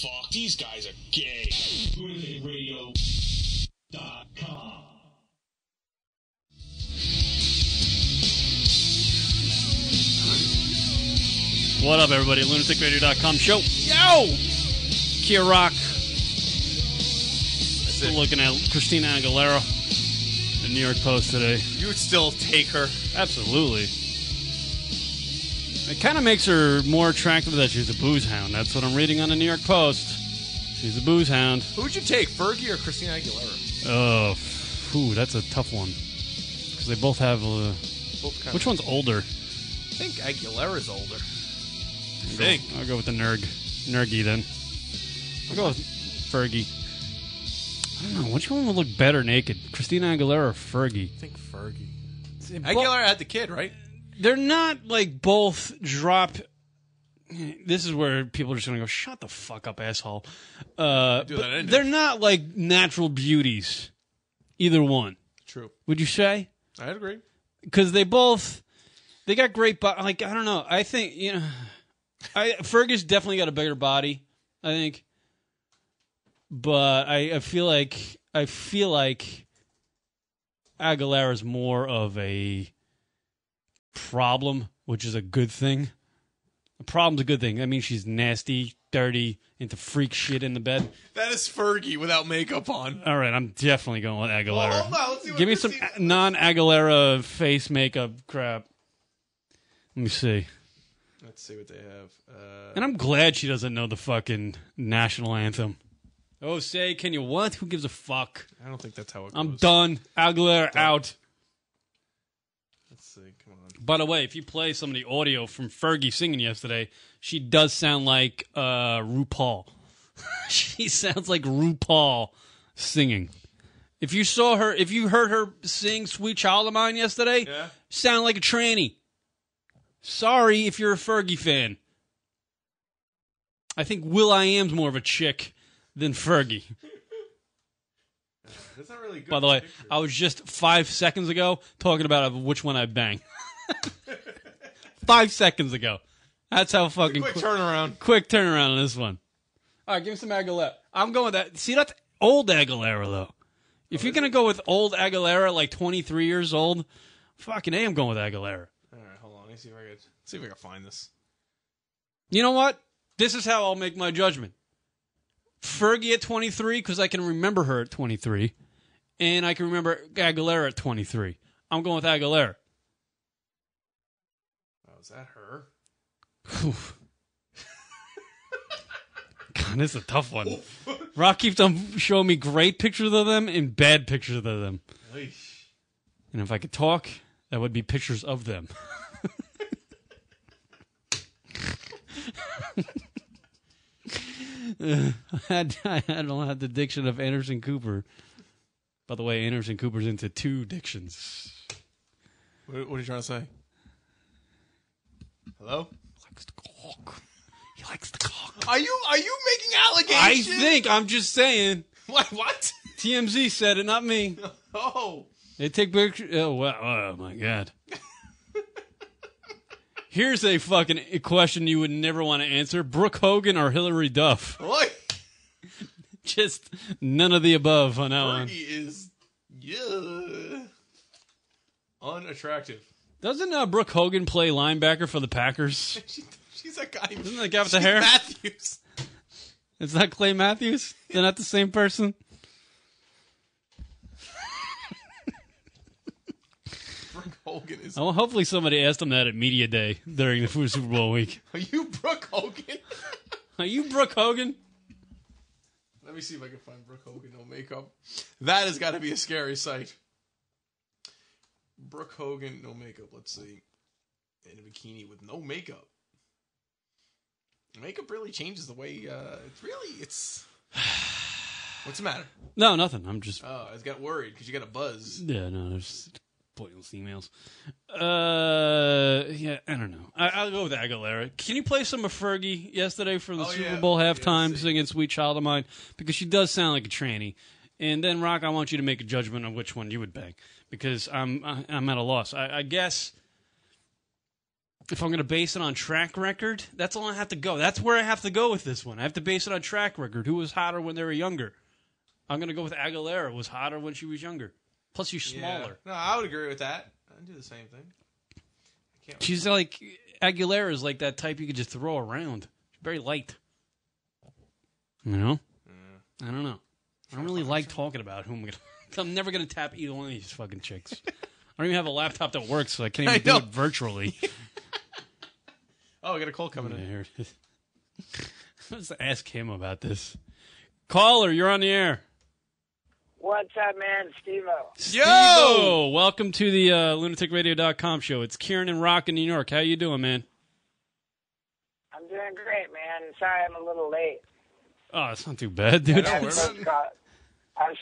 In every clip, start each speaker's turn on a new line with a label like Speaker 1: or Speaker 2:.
Speaker 1: fuck? These guys are gay. LunaticRadio.com.
Speaker 2: What up, everybody? LunaticRadio.com show. Yo! Kia Rock. Still looking at Christina Aguilera. The New York Post today.
Speaker 3: You would still take her.
Speaker 2: Absolutely. It kind of makes her more attractive that she's a booze hound. That's what I'm reading on the New York Post. She's a booze hound.
Speaker 3: Who would you take, Fergie or Christina Aguilera?
Speaker 2: Oh, that's a tough one. Because they both have... which one's older?
Speaker 3: I think Aguilera's older.
Speaker 2: I'll go with the Nergy then. I'll go with Fergie. I don't know. Which one would look better naked? Christina Aguilera or Fergie?
Speaker 3: I think Fergie. Aguilera had the kid, right?
Speaker 2: They're not like both drop. This is where people are just going to go, shut the fuck up, asshole. They're not like natural beauties. Either one.
Speaker 3: True.
Speaker 2: Would you say?
Speaker 3: I'd agree.
Speaker 2: Because they got great body. Like, I don't know. I think, Fergie's definitely got a bigger body, I think. But I feel like Aguilera's more of a problem, which is a good thing. A problem's a good thing. I mean, she's nasty, dirty, into freak shit in the bed.
Speaker 3: That is Fergie without makeup on.
Speaker 2: All right, I'm definitely going with Aguilera.
Speaker 3: Well, hold on, let's see what
Speaker 2: Give me some non-Aguilera face makeup crap. Let me see.
Speaker 3: Let's see what they have.
Speaker 2: And I'm glad she doesn't know the fucking national anthem. Oh, say, can you what? Who gives a fuck?
Speaker 3: I don't think that's how it goes.
Speaker 2: I'm done. Aguilera out.
Speaker 3: Let's see. Come on.
Speaker 2: By the way, if you play some of the audio from Fergie singing yesterday, she does sound like RuPaul. She sounds like RuPaul singing. If you heard her sing Sweet Child of Mine yesterday, sound like a tranny. Sorry if you're a Fergie fan. I think Will.i.am's more of a chick than Fergie.
Speaker 3: That's not really good.
Speaker 2: By the way,
Speaker 3: picture.
Speaker 2: I was just 5 seconds ago talking about which one I bang. 5 seconds ago. That's how fucking
Speaker 3: quick turnaround.
Speaker 2: Quick turnaround on this one. All right, give me some Aguilera. I'm going with that. See, that's old Aguilera, though. If you're going to go with old Aguilera, like 23 years old, fucking A, I'm going with Aguilera.
Speaker 3: All right, hold on. Let me see if I can find this.
Speaker 2: You know what? This is how I'll make my judgment. Fergie at 23, because I can remember her at 23, and I can remember Aguilera at 23. I'm going with Aguilera.
Speaker 3: Oh, is that her?
Speaker 2: God, this is a tough one. Rock keeps on showing me great pictures of them and bad pictures of them. And if I could talk, that would be pictures of them. I don't have the diction of Anderson Cooper. By the way, Anderson Cooper's into 2 dictions.
Speaker 3: What are you trying to say? Hello?
Speaker 2: He likes to cock. He likes to cock.
Speaker 3: Are you making allegations?
Speaker 2: I think. I'm just saying.
Speaker 3: What?
Speaker 2: TMZ said it, not me.
Speaker 3: Oh.
Speaker 2: They take pictures. Oh, wow. Oh, my God. Here's a fucking question you would never want to answer. Brooke Hogan or Hillary Duff?
Speaker 3: What?
Speaker 2: Just none of the above on that one.
Speaker 3: Fergie is unattractive.
Speaker 2: Doesn't Brooke Hogan play linebacker for the Packers?
Speaker 3: She's that guy.
Speaker 2: Isn't that guy with the hair?
Speaker 3: Matthews.
Speaker 2: It's not Clay Matthews? They're not the same person?
Speaker 3: Brooke Hogan is...
Speaker 2: Well, hopefully somebody asked him that at Media Day during the Super Bowl week.
Speaker 3: Are you Brooke Hogan?
Speaker 2: Are you Brooke Hogan?
Speaker 3: Let me see if I can find Brooke Hogan no makeup. That has got to be a scary sight. Brooke Hogan no makeup. Let's see. In a bikini with no makeup. Makeup really changes the way. It's. What's the matter?
Speaker 2: No, nothing. I'm just.
Speaker 3: Oh, I got worried because you got a buzz.
Speaker 2: Yeah, no, there's pointless emails. Yeah, I don't know. I'll go with Aguilera. Can you play some of Fergie yesterday for the Super Bowl halftime singing "Sweet Child of Mine"? Because she does sound like a tranny. And then, Rock, I want you to make a judgment on which one you would bang, because I'm at a loss. I guess If I'm going to base it on track record, that's all I have to go. That's where I have to go with this one. I have to base it on track record. Who was hotter when they were younger? I'm going to go with Aguilera. Was hotter when she was younger. Plus, she's smaller.
Speaker 3: Yeah. No, I would agree with that. I'd do the same thing.
Speaker 2: She's like, Aguilera is like that type you could just throw around. She's very light. You know? I don't know. I don't really like talking about who I'm never going to tap either one of these fucking chicks. I don't even have a laptop that works, so I can't even do it virtually.
Speaker 3: Oh, I got a call coming in.
Speaker 2: Here it is. Let's ask him about this. Caller, you're on the air.
Speaker 4: What's up, man? Steve-O.
Speaker 2: Yo! Welcome to the lunaticradio.com show. It's Kieran and Rock in New York. How you doing, man?
Speaker 4: I'm doing great, man. Sorry I'm a little late.
Speaker 2: Oh, it's not too bad, dude.
Speaker 4: I was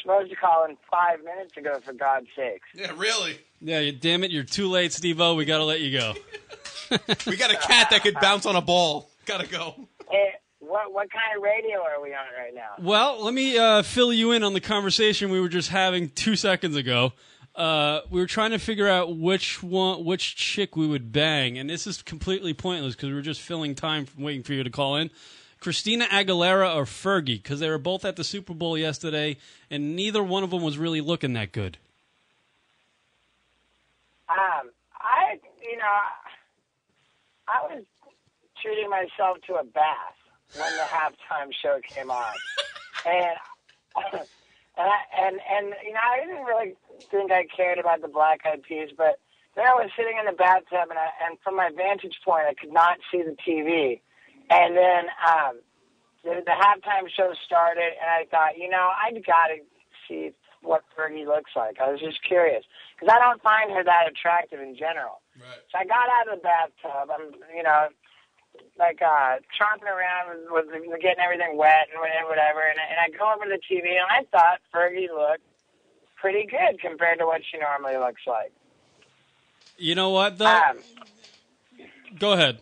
Speaker 4: supposed to call in 5 minutes ago, for God's sakes.
Speaker 3: Yeah, really?
Speaker 2: Yeah, damn it, you're too late, Steve-O. We got to let you go.
Speaker 3: We got a cat that could bounce on a ball. Gotta go.
Speaker 4: Hey, what kind of radio are we on right now?
Speaker 2: Well, let me fill you in on the conversation we were just having 2 seconds ago. We were trying to figure out which chick we would bang, and this is completely pointless because we were just filling time waiting for you to call in. Christina Aguilera or Fergie, because they were both at the Super Bowl yesterday, and neither one of them was really looking that good.
Speaker 4: I was treating myself to a bath when the halftime show came on, and I didn't really think I cared about the Black Eyed Peas, but then I was sitting in the bathtub, and from my vantage point, I could not see the TV, and then the halftime show started, and I thought, I've got to see what Fergie looks like. I was just curious because I don't find her that attractive in general.
Speaker 3: Right.
Speaker 4: So I got out of the bathtub. I'm, tromping around with getting everything wet and whatever. And I go over to the TV, and I thought Fergie looked pretty good compared to what she normally looks like.
Speaker 2: You know what, though? Go ahead.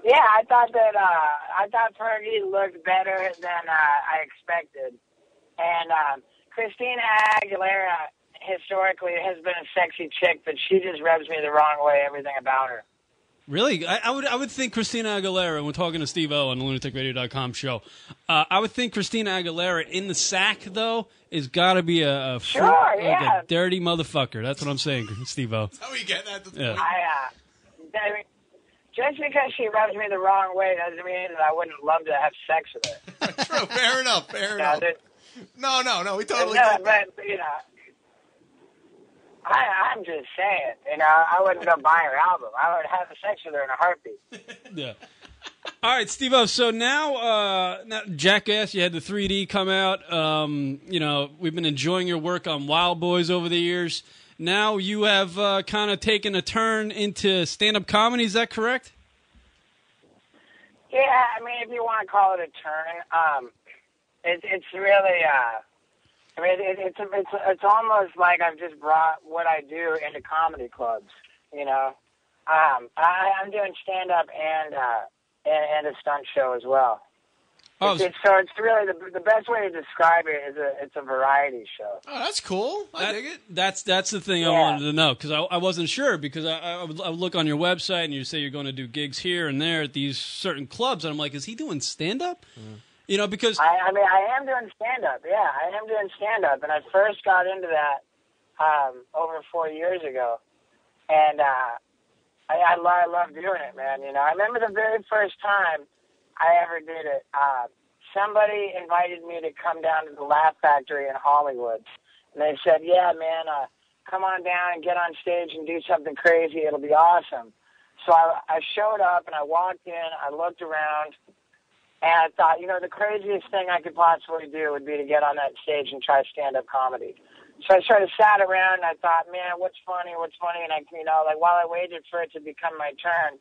Speaker 4: Yeah, I thought Fergie looked better than I expected. And Christina Aguilera historically has been a sexy chick, but she just rubs me the wrong way, everything about her.
Speaker 2: Really? I would think Christina Aguilera, and we're talking to Steve-O on the lunaticradio.com show, I would think Christina Aguilera in the sack, though, is got to be a dirty motherfucker. That's what I'm saying, Steve-O.
Speaker 3: That's how we get at this
Speaker 2: Yeah.
Speaker 3: point.
Speaker 4: Just because she rubs me the wrong way doesn't mean that I wouldn't love to have sex with her.
Speaker 3: True. Fair enough. No. We totally
Speaker 4: No,
Speaker 3: get that.
Speaker 4: but, I'm just saying, I wouldn't go buy her album. I would have sex with her in a heartbeat.
Speaker 2: Yeah. All right, Steve-O, so now Jackass, you had the 3D come out. We've been enjoying your work on Wild Boys over the years. Now you have kind of taken a turn into stand-up comedy. Is that correct?
Speaker 4: Yeah, I mean, if you want to call it a turn, it's really, it's almost like I've just brought what I do into comedy clubs. I'm doing stand-up and a stunt show as well.
Speaker 2: Oh,
Speaker 4: it's really the best way to describe it is it's a variety show.
Speaker 3: Oh, that's cool. I dig it.
Speaker 2: That's the thing I wanted to know, because I wasn't sure, because I would look on your website and you say you're going to do gigs here and there at these certain clubs, and I'm like, is he doing stand-up? Because
Speaker 4: I am doing stand-up. Yeah, I am doing stand-up, and I first got into that over 4 years ago, and I love doing it, man. I remember the very first time I ever did it. Somebody invited me to come down to the Laugh Factory in Hollywood, and they said, "Yeah, man, come on down and get on stage and do something crazy. It'll be awesome." So I showed up, and I walked in. I looked around. And I thought, the craziest thing I could possibly do would be to get on that stage and try stand-up comedy. So I sort of sat around and I thought, man, what's funny? And I, while I waited for it to become my turn,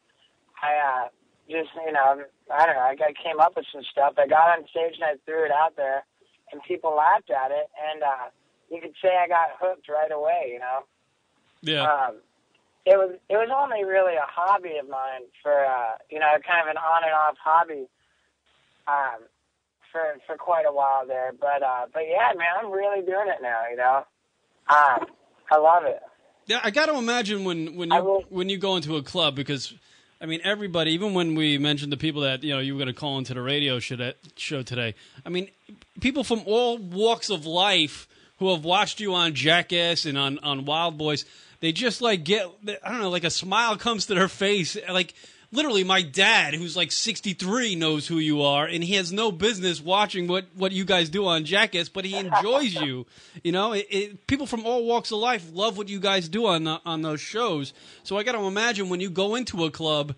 Speaker 4: I I don't know, I came up with some stuff. I got on stage and I threw it out there, and people laughed at it. And you could say I got hooked right away.
Speaker 2: Yeah.
Speaker 4: It was only really a hobby of mine for kind of an on and off hobby. For quite a while there, but yeah, man, I'm really doing it now. I love it.
Speaker 2: Yeah, I got to imagine when you go into a club, because I mean everybody, even when we mentioned the people that you were going to call into the radio show today. I mean, people from all walks of life who have watched you on Jackass and on Wild Boys, they just like get, I don't know, like a smile comes to their face. Like literally, my dad, who's like 63, knows who you are, and he has no business watching what you guys do on Jackass, but he enjoys you. People from all walks of life love what you guys do on those shows. So I got to imagine when you go into a club,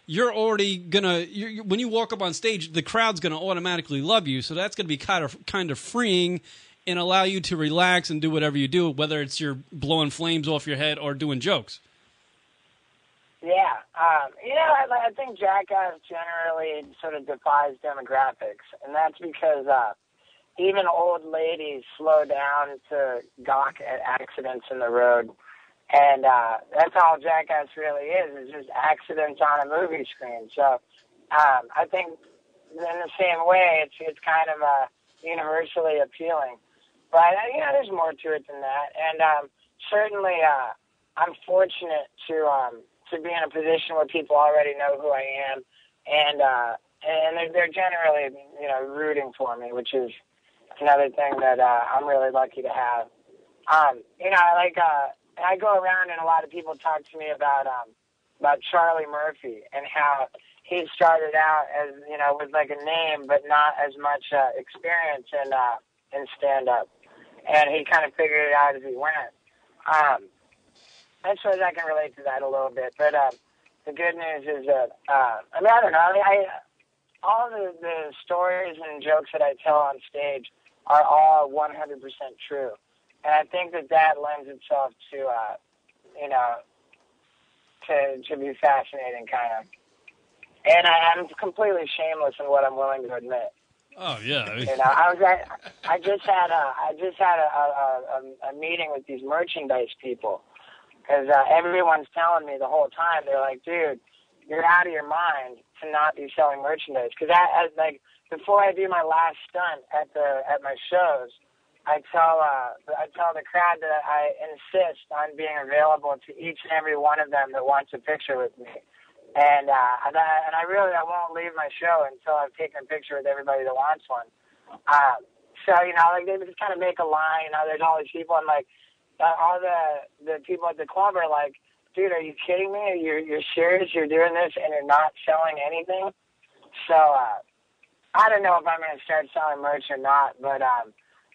Speaker 2: you're already gonna. When you walk up on stage, the crowd's gonna automatically love you. So that's gonna be kind of freeing and allow you to relax and do whatever you do, whether it's you're blowing flames off your head or doing jokes.
Speaker 4: Yeah, I think Jackass generally sort of defies demographics, and that's because even old ladies slow down to gawk at accidents in the road, and that's all Jackass really is just accidents on a movie screen. So I think in the same way, it's kind of universally appealing. But, there's more to it than that, and certainly I'm fortunate to be in a position where people already know who I am, and they're generally, rooting for me, which is another thing that I'm really lucky to have. I go around and a lot of people talk to me about Charlie Murphy and how he started out as, with like a name, but not as much experience in stand-up, and he kind of figured it out as he went. I suppose I can relate to that a little bit, but the good news is that, I don't know, all of the stories and jokes that I tell on stage are all 100% true, and I think that lends itself to, to be fascinating, kind of. And I'm completely shameless in what I'm willing to admit.
Speaker 2: Oh yeah,
Speaker 4: I just had a meeting with these merchandise people. Because everyone's telling me the whole time, they're like, dude, you're out of your mind to not be selling merchandise. Because before I do my last stunt at my shows, I tell the crowd that I insist on being available to each and every one of them that wants a picture with me. And I won't leave my show until I've taken a picture with everybody that wants one. So they just kind of make a line. There's all these people, and all the people at the club are like, dude, are you kidding me? You're serious? You're doing this and you're not selling anything? So I don't know if I'm going to start selling merch or not, but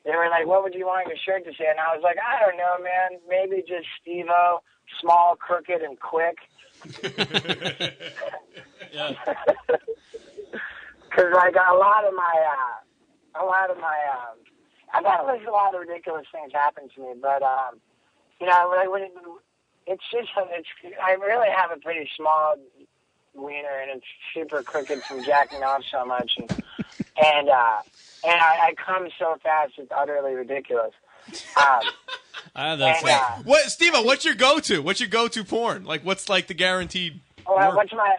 Speaker 4: they were like, what would you want your shirt to say? And I was like, I don't know, man. Maybe just Steve-O, small, crooked, and quick.
Speaker 2: Yeah.
Speaker 4: Because a lot of my I've had a lot of ridiculous things happen to me, but I really have a pretty small wiener, and it's super crooked from jacking off so much, and I come so fast it's utterly ridiculous.
Speaker 3: What, Steve-O, what's your go-to? What's your go-to porn? What's the guaranteed?
Speaker 4: What's my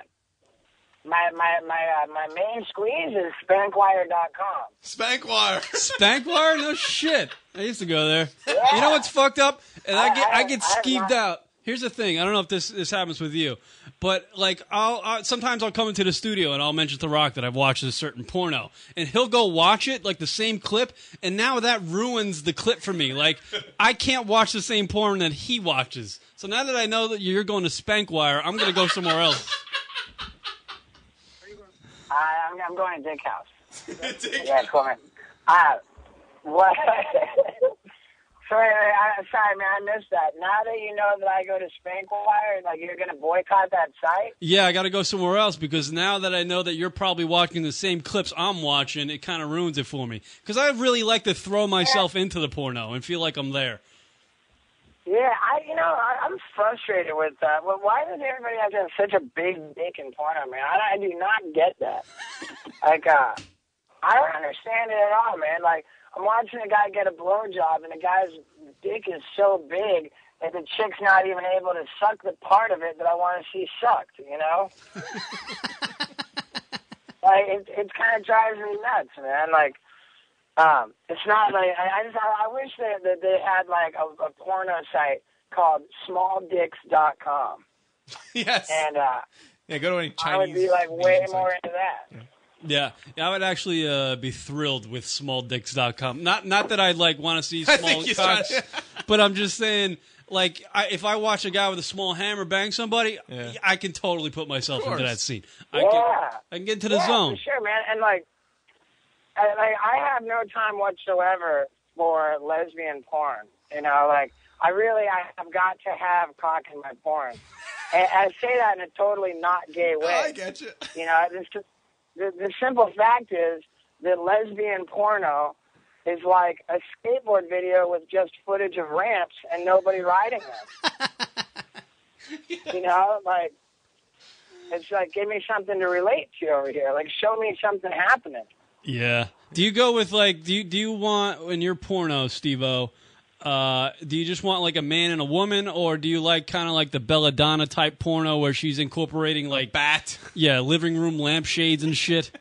Speaker 4: main squeeze is Spankwire.com.
Speaker 3: Spankwire.
Speaker 2: Spankwire? No shit. I used to go there.
Speaker 4: Yeah.
Speaker 2: You know what's fucked up? And I get skeeved out. Here's the thing. I don't know if this happens with you, but sometimes I'll come into the studio and I'll mention to Rock that I've watched a certain porno, and he'll go watch it, the same clip, and now that ruins the clip for me. I can't watch the same porn that he watches. So now that I know that you're going to Spankwire, I'm going to go somewhere else.
Speaker 4: I'm going to Dick House. Yeah, cool, man. What? Sorry, man, I missed that. Now that you know that I go to Spankwire, you're going to boycott that site?
Speaker 2: Yeah, I got to go somewhere else, because now that I know that you're probably watching the same clips I'm watching, it kind of ruins it for me. Because I really like to throw myself into the porno and feel like I'm there.
Speaker 4: Yeah, I'm frustrated with that. Well, why does everybody have to have such a big dick in porno, man? I do not get that. I don't understand it at all, man. I'm watching a guy get a blowjob, and the guy's dick is so big that the chick's not even able to suck the part of it that I want to see sucked, it kind of drives me nuts, man. It's not I wish that they had a porno site called SmallDicks.com.
Speaker 3: Yes.
Speaker 4: And
Speaker 3: Yeah, go to any Chinese.
Speaker 4: I would be like way
Speaker 3: Asian
Speaker 4: more
Speaker 3: site.
Speaker 4: into that.
Speaker 2: Yeah, I would actually be thrilled with SmallDicks.com. Not that I'd like want to see
Speaker 3: I
Speaker 2: small
Speaker 3: think he's trying
Speaker 2: cocks,
Speaker 3: to-
Speaker 2: but I'm just saying, like, if I watch a guy with a small hammer bang somebody,
Speaker 3: Yeah.
Speaker 2: I can totally put myself
Speaker 3: Of
Speaker 2: into
Speaker 3: course.
Speaker 2: that scene.
Speaker 4: Yeah.
Speaker 2: I can get into the
Speaker 4: Yeah,
Speaker 2: zone.
Speaker 4: for sure, man. And like I have no time whatsoever for lesbian porn. You know, like I have got to have cock in my porn. And I say that in a totally not gay way.
Speaker 3: Oh, I get you.
Speaker 4: You know, the simple fact is that lesbian porno is like a skateboard video with just footage of ramps and nobody riding them. You know, like, it's like, give me something to relate to over here. Like, show me something happening.
Speaker 2: Yeah. Do you go with like? Do you want in your porno, Steve-O? Do you just want like a man and a woman, or do you like kind of like the Belladonna type porno where she's incorporating like
Speaker 3: Bat.
Speaker 2: yeah, living room lampshades and shit?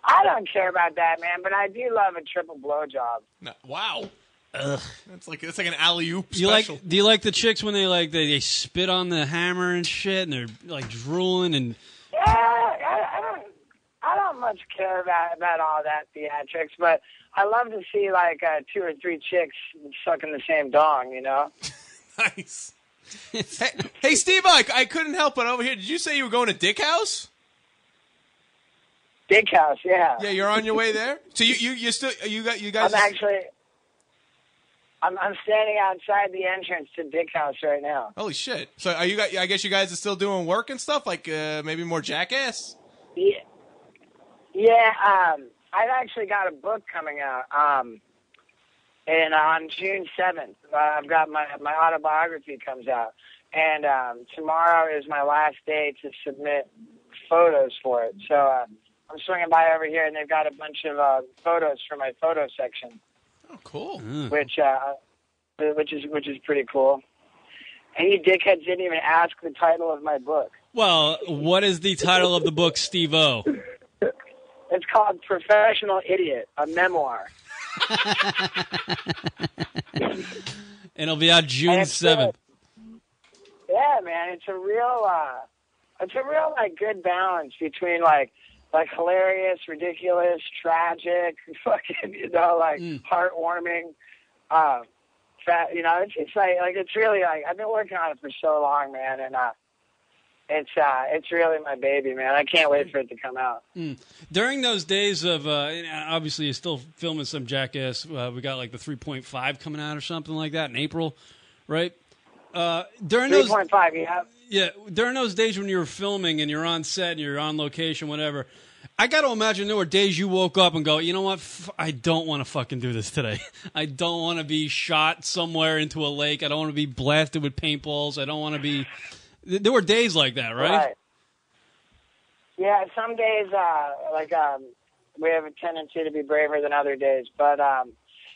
Speaker 4: I don't care about that, man, but I do love a triple blowjob.
Speaker 3: No, wow. It's like an alley oop
Speaker 2: Do you
Speaker 3: special.
Speaker 2: like? Do you like the chicks when they spit on the hammer and shit, and they're like drooling and?
Speaker 4: Yeah, I don't much care about all that theatrics, but I love to see like 2 or 3 chicks sucking the same dong, you know?
Speaker 3: Nice. Hey, Steve, I couldn't help but over here. Did you say you were going to Dick House?
Speaker 4: Dick House, yeah.
Speaker 3: Yeah, you're on your way there. So you guys.
Speaker 4: I'm standing outside the entrance to Dick House right now.
Speaker 3: Holy shit! So are you guys? I guess you guys are still doing work and stuff, like maybe more Jackass.
Speaker 4: Yeah. I've actually got a book coming out. And on June 7th, I've got my autobiography comes out, and tomorrow is my last day to submit photos for it. So I'm swinging by over here, and they've got a bunch of photos for my photo section.
Speaker 3: Oh, cool.
Speaker 4: Which is pretty cool. And you dickheads didn't even ask the title of my book.
Speaker 2: Well, what is the title of the book, Steve-O?
Speaker 4: It's called Professional Idiot, a memoir.
Speaker 2: And it'll be out June
Speaker 4: And it's,
Speaker 2: 7th.
Speaker 4: Yeah, man, it's a real like good balance between like hilarious, ridiculous, tragic, fucking, you know, like heartwarming. You know, it's like it's really like I've been working on it for so long, man, and it's really my baby, man. I can't wait for it to come out.
Speaker 2: During those days of, obviously, you're still filming some Jackass. We got like the 3.5 coming out or something like that in April, right? During those
Speaker 4: 3.5,
Speaker 2: yeah, during those days when you were filming and you're on set and you're on location, whatever. I got to imagine there were days you woke up and go, you know what? I don't want to fucking do this today. I don't want to be shot somewhere into a lake. I don't want to be blasted with paintballs. I don't want to be. There were days like that, right?
Speaker 4: Yeah, some days, we have a tendency to be braver than other days. But,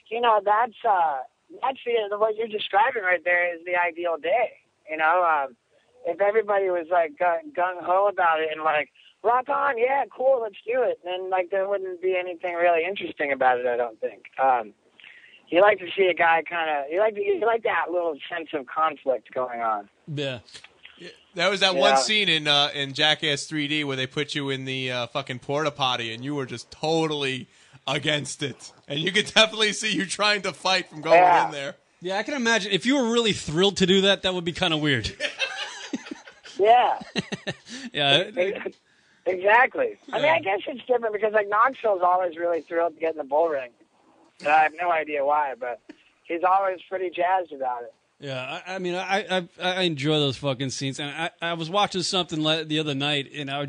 Speaker 4: you know, that's what you're describing right there is the ideal day. You know, if everybody was like gung-ho about it and like, rock on, yeah, cool, let's do it, then like there wouldn't be anything really interesting about it, I don't think. You like to see a guy you like that little sense of conflict going on.
Speaker 2: Yeah.
Speaker 3: That was that one scene in Jackass 3D where they put you in the fucking porta potty and you were just totally against it, and you could definitely see you trying to fight from going in there.
Speaker 2: Yeah, I can imagine if you were really thrilled to do that, that would be kind of weird.
Speaker 4: Yeah.
Speaker 2: Yeah.
Speaker 4: Exactly. I mean, I guess it's different because like Knoxville's always really thrilled to get in the bull ring. And I have no idea why, but he's always pretty jazzed about it.
Speaker 2: Yeah, I mean, I enjoy those fucking scenes, and I was watching something the other night, and I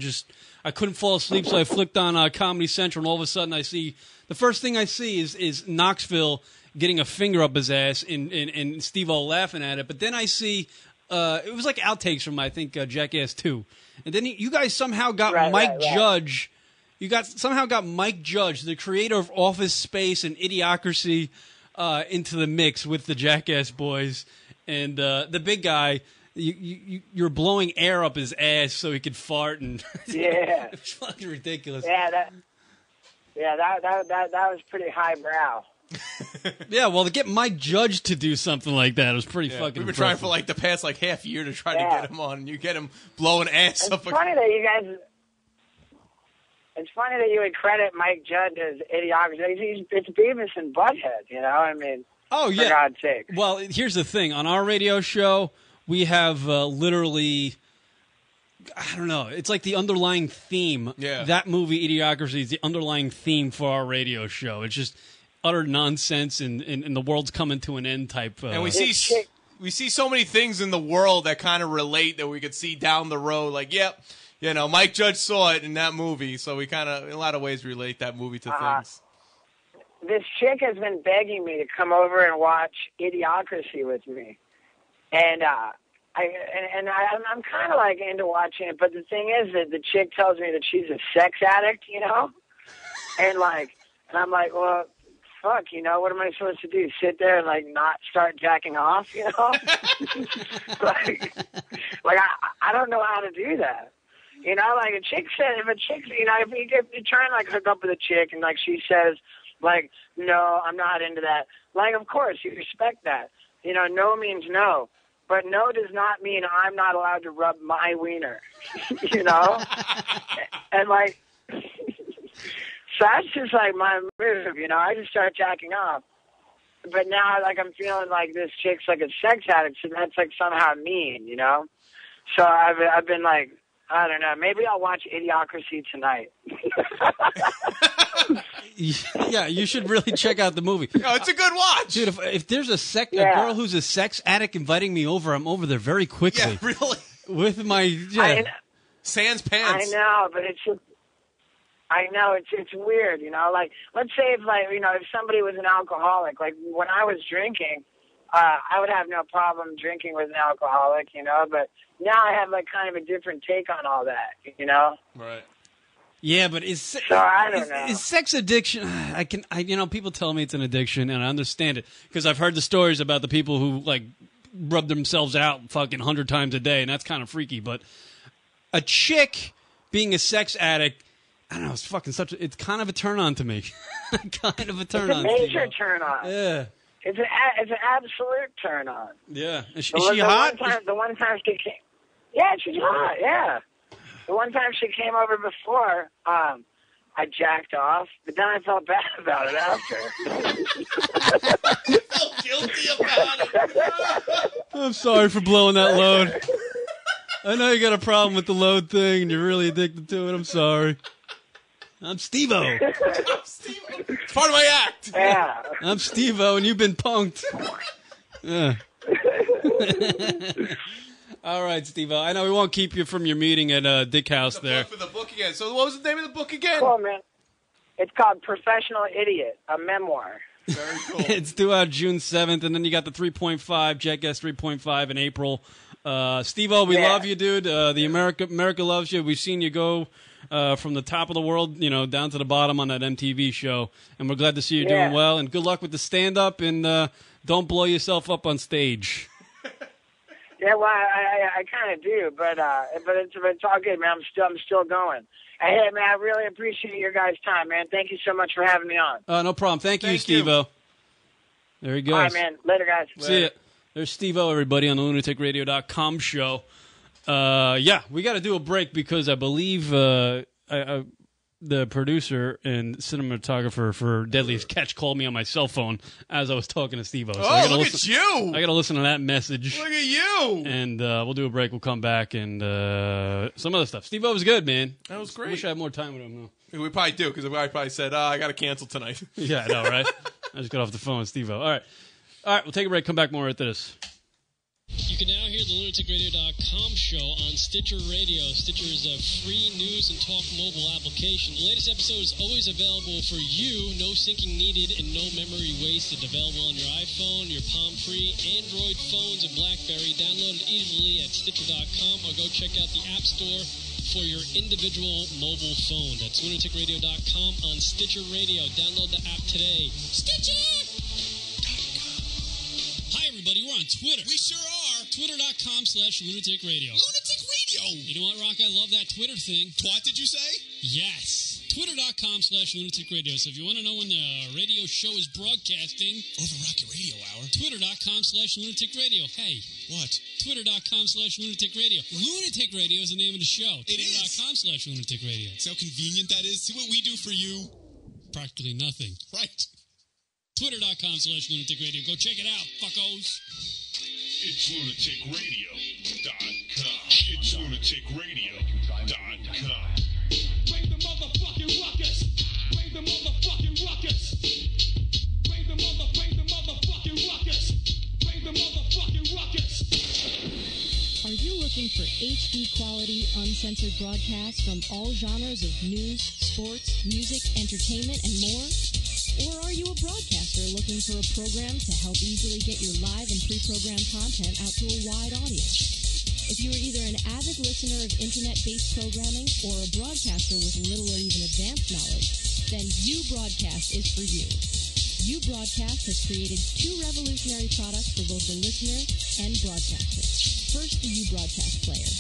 Speaker 2: couldn't fall asleep, so I flicked on Comedy Central, and all of a sudden the first thing I see is Knoxville getting a finger up his ass, and Steve-O laughing at it, but then I see it was like outtakes from I think Jackass 2, and then you guys somehow got Mike Judge. You somehow got Mike Judge, the creator of Office Space and Idiocracy, into the mix with the Jackass boys, and the big guy. You're blowing air up his ass so he could fart, and
Speaker 4: yeah,
Speaker 2: it's fucking ridiculous.
Speaker 4: Yeah, that was pretty highbrow.
Speaker 2: Yeah, well, to get Mike Judge to do something like that was pretty fucking
Speaker 3: We've been trying
Speaker 2: impressive.
Speaker 3: for like the past like half year to try to
Speaker 4: Yeah.
Speaker 3: get him on, and you get him blowing ass
Speaker 4: It's
Speaker 3: up.
Speaker 4: funny that you guys. It's funny that you would credit Mike Judd as idiocracy. It's Beavis and Butthead, you know. I mean,
Speaker 2: Oh,
Speaker 4: for
Speaker 2: yeah.
Speaker 4: God's sake.
Speaker 2: Well, here's the thing. On our radio show, we have literally, I don't know, it's like the underlying theme.
Speaker 3: Yeah.
Speaker 2: That movie, Idiocracy, is the underlying theme for our radio show. It's just utter nonsense and the world's coming to an end type.
Speaker 3: And we
Speaker 4: This
Speaker 3: see
Speaker 4: chick-
Speaker 3: we see so many things in the world that kind of relate that we could see down the road. Like, yep, you know, Mike Judge saw it in that movie, so we kind of, in a lot of ways, relate that movie to things.
Speaker 4: This chick has been begging me to come over and watch Idiocracy with me, and I'm kind of like into watching it. But the thing is that the chick tells me that she's a sex addict, you know, and I'm like, well, fuck, you know, what am I supposed to do? Sit there and like not start jacking off, you know? like I don't know how to do that. You know, like a chick said, if a chick, you know, if you try and like hook up with a chick and like she says, like, no, I'm not into that. Like, of course, you respect that. You know, no means no. But no does not mean I'm not allowed to rub my wiener. You know? And like, so that's just like my move, you know? I just start jacking off. But now, like, I'm feeling like this chick's like a sex addict, so that's like somehow mean, you know? So I've been like, I don't know. Maybe I'll watch Idiocracy tonight.
Speaker 2: Yeah, you should really check out the movie.
Speaker 3: Oh, it's a good watch.
Speaker 2: Dude, if there's a
Speaker 4: Yeah.
Speaker 2: girl who's a sex addict inviting me over, I'm over there very quickly.
Speaker 3: Yeah, really.
Speaker 2: With my,
Speaker 3: Sans
Speaker 4: I
Speaker 3: pants.
Speaker 4: know, but it's just, I know it's weird, you know. Like, let's say if like, you know, if somebody was an alcoholic, like when I was drinking, I would have no problem drinking with an alcoholic, you know. But now I have like kind of a different take on all that, you know.
Speaker 3: Right.
Speaker 2: Yeah, but is sex addiction? You know, people tell me it's an addiction, and I understand it because I've heard the stories about the people who like rub themselves out fucking 100 times a day, and that's kind of freaky. But a chick being a sex addict, I don't know, it's kind of a turn on to me. Kind of a turn on.
Speaker 4: It's a major turn on.
Speaker 2: Yeah.
Speaker 4: It's an absolute turn on.
Speaker 2: Yeah. Is she
Speaker 4: The
Speaker 2: hot?
Speaker 4: The one time she came, yeah, she's hot. Yeah. The one time she came over before, I jacked off, but then I felt bad about it after.
Speaker 3: I felt guilty about it.
Speaker 2: I'm sorry for blowing that load. I know you got a problem with the load thing, and you're really addicted to it. I'm sorry. I'm Steve-O.
Speaker 3: It's part of my act.
Speaker 4: Yeah.
Speaker 2: I'm Steve-O, and you've been punked. Yeah. All right, Steve-O. I know we won't keep you from your meeting at Dick House there.
Speaker 3: For the book again. So what was the name of the book again?
Speaker 4: Cool, man. It's called Professional Idiot, a memoir.
Speaker 3: Very cool.
Speaker 2: It's due out June 7th, and then you got the 3.5, Jackass 3.5 in April. Steve-O, we love you, dude. The America loves you. We've seen you go from the top of the world, you know, down to the bottom on that MTV show, and we're glad to see you doing well. And good luck with the stand-up, and don't blow yourself up on stage.
Speaker 4: Yeah, well, I kind of do, but it's all good, man. I'm still going. And hey, man, I really appreciate your guys' time, man. Thank you so much for having me on.
Speaker 2: No problem. Thank you,
Speaker 3: Thank you.
Speaker 2: Steve-O. There he goes.
Speaker 4: All right, man. Later, guys.
Speaker 2: See ya. There's Steve-O, everybody, on the lunaticradio.com show. Yeah, we got to do a break because I believe the producer and cinematographer for Deadliest Catch called me on my cell phone as I was talking to Steve-O. So I gotta
Speaker 3: look
Speaker 2: listen,
Speaker 3: at you.
Speaker 2: I got to listen to that message.
Speaker 3: Look at you.
Speaker 2: And we'll do a break. We'll come back and some other stuff. Steve-O was good, man.
Speaker 3: That was
Speaker 2: I
Speaker 3: great.
Speaker 2: wish I had more time with him, though.
Speaker 3: We probably do, because I probably said, I got to cancel tonight.
Speaker 2: Yeah, I know, right? I just got off the phone with Steve-O. All right, we'll take a break. Come back more after this.
Speaker 5: You can now hear the lunaticradio.com show on Stitcher Radio. Stitcher is a free news and talk mobile application. The latest episode is always available for you. No syncing needed and no memory wasted. Available on your iPhone, your Palm Pre, Android phones, and BlackBerry. Download it easily at Stitcher.com or go check out the App Store for your individual mobile phone. That's lunaticradio.com on Stitcher Radio. Download the app today. Stitcher! Hi, everybody. We're on Twitter.
Speaker 1: We sure are.
Speaker 5: Twitter.com/lunaticradio.
Speaker 1: Lunatic Radio.
Speaker 5: You know what, Rock? I love that Twitter thing.
Speaker 1: Twat, did you say?
Speaker 5: Yes. Twitter.com/lunaticradio. So if you want to know when the radio show is broadcasting,
Speaker 1: Or the Rocket Radio Hour.
Speaker 5: Twitter.com/lunaticradio. Hey,
Speaker 1: What?
Speaker 5: Twitter.com/lunaticradio. Lunatic Radio is the name of the show.
Speaker 1: It is.
Speaker 5: Twitter.com/lunaticradio.
Speaker 1: See how convenient that is? See what we do for you?
Speaker 5: Practically nothing.
Speaker 1: Right.
Speaker 5: Twitter.com/lunaticradio. Go check it out, fuckos.
Speaker 1: It's lunaticradio.com. It's lunaticradio.com.
Speaker 6: Bring the motherfucking ruckus. Bring the motherfucking ruckus. Bring the motherfucking ruckus. Bring the motherfucking ruckus.
Speaker 7: Are you looking for HD quality, uncensored broadcasts from all genres of news, sports, music, entertainment, and more? Or are you a broadcaster looking for a program to help easily get your live and pre-programmed content out to a wide audience? If you are either an avid listener of internet-based programming or a broadcaster with little or even advanced knowledge, then U Broadcast is for you. U Broadcast has created two revolutionary products for both the listener and broadcaster. First, the U Broadcast Player.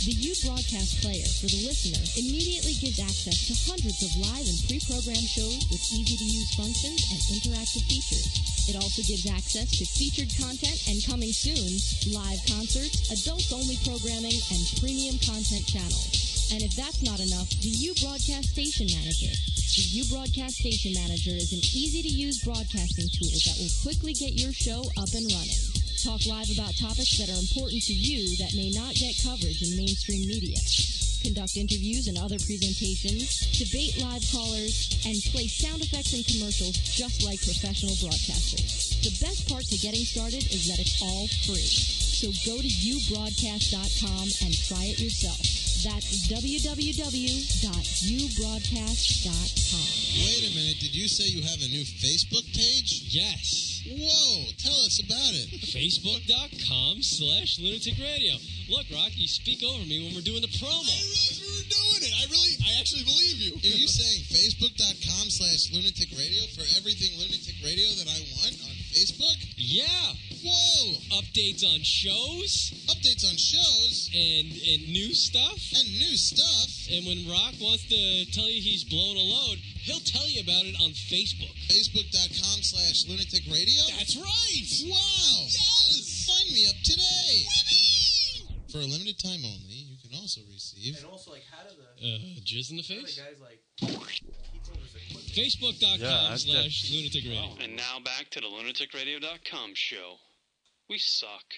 Speaker 7: The U Broadcast Player for the listener immediately gives access to hundreds of live and pre-programmed shows with easy-to-use functions and interactive features. It also gives access to featured content and, coming soon, live concerts, adults-only programming, and premium content channels. And if that's not enough, the U Broadcast Station Manager. The U Broadcast Station Manager is an easy-to-use broadcasting tool that will quickly get your show up and running. Talk live about topics that are important to you that may not get coverage in mainstream media. Conduct interviews and other presentations, debate live callers, and play sound effects and commercials just like professional broadcasters. The best part to getting started is that it's all free. So go to ubroadcast.com and try it yourself. That's www.ubroadcast.com.
Speaker 8: Wait a minute, did you say you have a new Facebook page?
Speaker 5: Yes.
Speaker 8: Whoa, tell us about it.
Speaker 5: Facebook.com/lunatic radio. Look, Rock, you speak over me when we're doing the promo.
Speaker 8: I realized we were doing it. I actually believe you. Are you saying Facebook.com/lunatic radio for everything lunatic radio that I want on Facebook?
Speaker 5: Yeah.
Speaker 8: Whoa.
Speaker 5: Updates on shows
Speaker 8: Updates on shows
Speaker 5: and new stuff.
Speaker 8: and new stuff.
Speaker 5: And when Rock wants to tell you he's blowing a load, he'll tell you about it on Facebook.
Speaker 8: Facebook.com/lunatic radio?
Speaker 5: That's right.
Speaker 8: Wow. Yes. Sign me up today. For a limited time only, you can also receive...
Speaker 3: And also, like, how do the
Speaker 5: Jizz in the face?
Speaker 3: guys, like,
Speaker 5: Facebook.com/lunatic radio.
Speaker 2: And now back to the lunaticradio.com show. We suck.